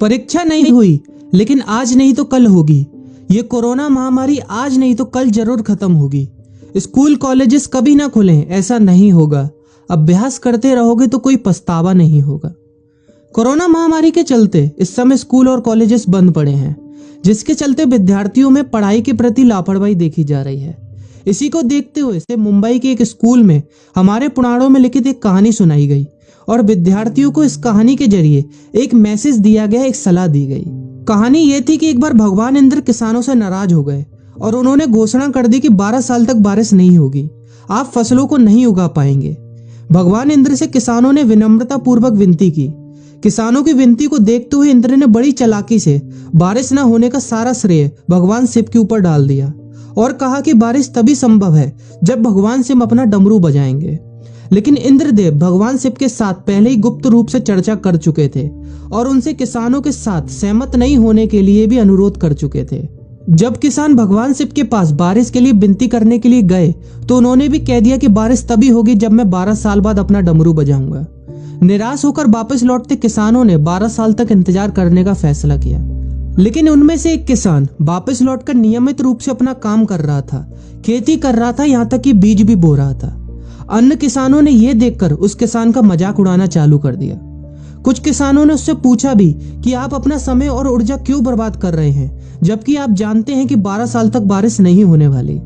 परीक्षा नहीं हुई, लेकिन आज नहीं तो कल होगी। ये कोरोना महामारी आज नहीं तो कल जरूर खत्म होगी। स्कूल कॉलेजेस कभी ना खुलें, ऐसा नहीं होगा। अभ्यास करते रहोगे तो कोई पछतावा नहीं होगा। कोरोना महामारी के चलते इस समय स्कूल और कॉलेजेस बंद पड़े हैं, जिसके चलते विद्यार्थियों में पढ़ाई के प्रति लापरवाही देखी जा रही है। इसी को देखते हुए से मुंबई के एक स्कूल में हमारे पुराणों में लिखित एक कहानी सुनाई गई और विद्यार्थियों को इस कहानी के जरिए एक मैसेज दिया गया, एक सलाह दी गई। कहानी ये थी कि एक बार भगवान इंद्र किसानों से नाराज हो गए और उन्होंने घोषणा कर दी कि 12 साल तक बारिश नहीं होगी, आप फसलों को नहीं उगा पाएंगे। भगवान इंद्र से किसानों ने विनम्रता पूर्वक विनती की। किसानों की विनती को देखते हुए इंद्र ने बड़ी चालाकी से बारिश न होने का सारा श्रेय भगवान शिव के ऊपर डाल दिया और कहा कि बारिश तभी संभव है जब भगवान शिव अपना डमरू बजाएंगे। लेकिन इंद्रदेव भगवान शिव के साथ पहले ही गुप्त रूप से चर्चा कर चुके थे और उनसे किसानों के साथ सहमत नहीं होने के लिए भी अनुरोध कर चुके थे। जब किसान भगवान शिव के पास बारिश के लिए विनती करने के लिए गए तो उन्होंने भी कह दिया कि बारिश तभी होगी जब मैं 12 साल बाद अपना डमरू बजाऊंगा। निराश होकर वापस लौटते किसानों ने 12 साल तक इंतजार करने का फैसला किया। लेकिन उनमें से एक किसान वापस लौटकर नियमित रूप से अपना काम कर रहा था, खेती कर रहा था, यहाँ तक कि बीज भी बो रहा था। अन्य किसानों ने यह देखकर उस किसान का मजाक उड़ाना चालू कर दिया। कुछ किसानों ने उससे पूछा भी कि आप अपना समय और ऊर्जा क्यों बर्बाद कर रहे हैं, जबकि आप जानते हैं कि 12 साल तक बारिश नहीं होने वाली।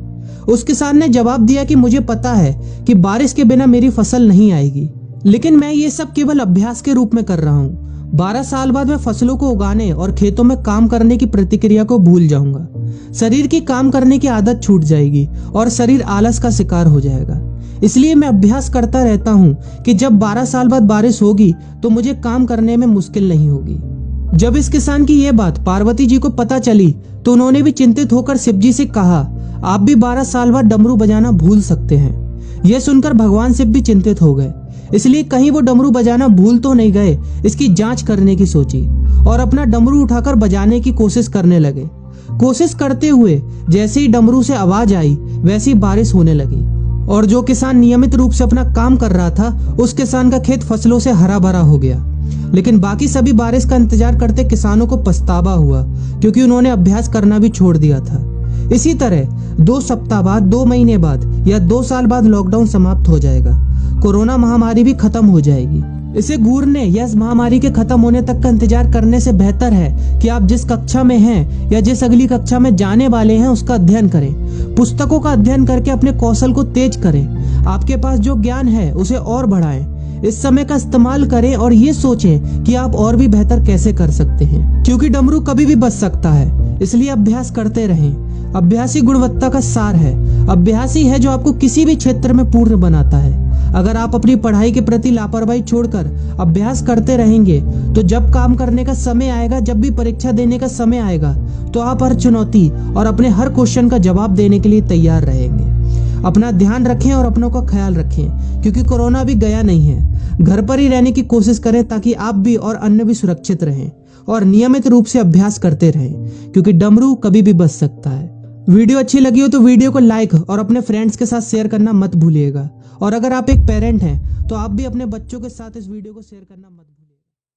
उस किसान ने जवाब दिया कि मुझे पता है कि बारिश के बिना मेरी फसल नहीं आएगी, लेकिन मैं ये सब केवल अभ्यास के रूप में कर रहा हूँ। 12 साल बाद मैं फसलों को उगाने और खेतों में काम करने की प्रतिक्रिया को भूल जाऊंगा। शरीर की काम करने की आदत छूट जाएगी और शरीर आलस का शिकार हो जाएगा। इसलिए मैं अभ्यास करता रहता हूँ कि जब 12 साल बाद बारिश होगी तो मुझे काम करने में मुश्किल नहीं होगी। जब इस किसान की यह बात पार्वती जी को पता चली तो उन्होंने भी चिंतित होकर शिव जी से कहा, आप भी 12 साल बाद डमरू बजाना भूल सकते हैं। यह सुनकर भगवान शिव भी चिंतित हो गए, इसलिए कहीं वो डमरू बजाना भूल तो नहीं गए, इसकी जांच करने की सोची और अपना डमरू उठाकर बजाने की कोशिश करने लगे। कोशिश करते हुए जैसे ही डमरू से आवाज आई वैसी बारिश होने लगी और जो किसान नियमित रूप से अपना काम कर रहा था उस किसान का खेत फसलों से हरा भरा हो गया। लेकिन बाकी सभी बारिश का इंतजार करते किसानों को पछतावा हुआ, क्योंकि उन्होंने अभ्यास करना भी छोड़ दिया था। इसी तरह 2 सप्ताह बाद, 2 महीने बाद या 2 साल बाद लॉकडाउन समाप्त हो जाएगा। कोरोना महामारी भी खत्म हो जाएगी। इसे घूरने या इस महामारी के खत्म होने तक का इंतजार करने से बेहतर है कि आप जिस कक्षा में हैं या जिस अगली कक्षा में जाने वाले हैं उसका अध्ययन करें। पुस्तकों का अध्ययन करके अपने कौशल को तेज करें। आपके पास जो ज्ञान है उसे और बढ़ाएं। इस समय का इस्तेमाल करें और ये सोचें कि आप और भी बेहतर कैसे कर सकते हैं, क्योंकि डमरू कभी भी बच सकता है। इसलिए अभ्यास करते रहें। अभ्यास ही गुणवत्ता का सार है। अभ्यास ही है जो आपको किसी भी क्षेत्र में पूर्ण बनाता है। अगर आप अपनी पढ़ाई के प्रति लापरवाही छोड़कर अभ्यास करते रहेंगे तो जब काम करने का समय आएगा, जब भी परीक्षा देने का समय आएगा, तो आप हर चुनौती और अपने हर क्वेश्चन का जवाब देने के लिए तैयार रहेंगे। अपना ध्यान रखें और अपनों का ख्याल रखें, क्योंकि कोरोना भी गया नहीं है। घर पर ही रहने की कोशिश करें ताकि आप भी और अन्य भी सुरक्षित रहें और नियमित रूप से अभ्यास करते रहें, क्योंकि डमरू कभी भी बच सकता है। वीडियो अच्छी लगी हो तो वीडियो को लाइक और अपने फ्रेंड्स के साथ शेयर करना मत भूलिएगा। और अगर आप एक पेरेंट हैं तो आप भी अपने बच्चों के साथ इस वीडियो को शेयर करना मत भूलिएगा।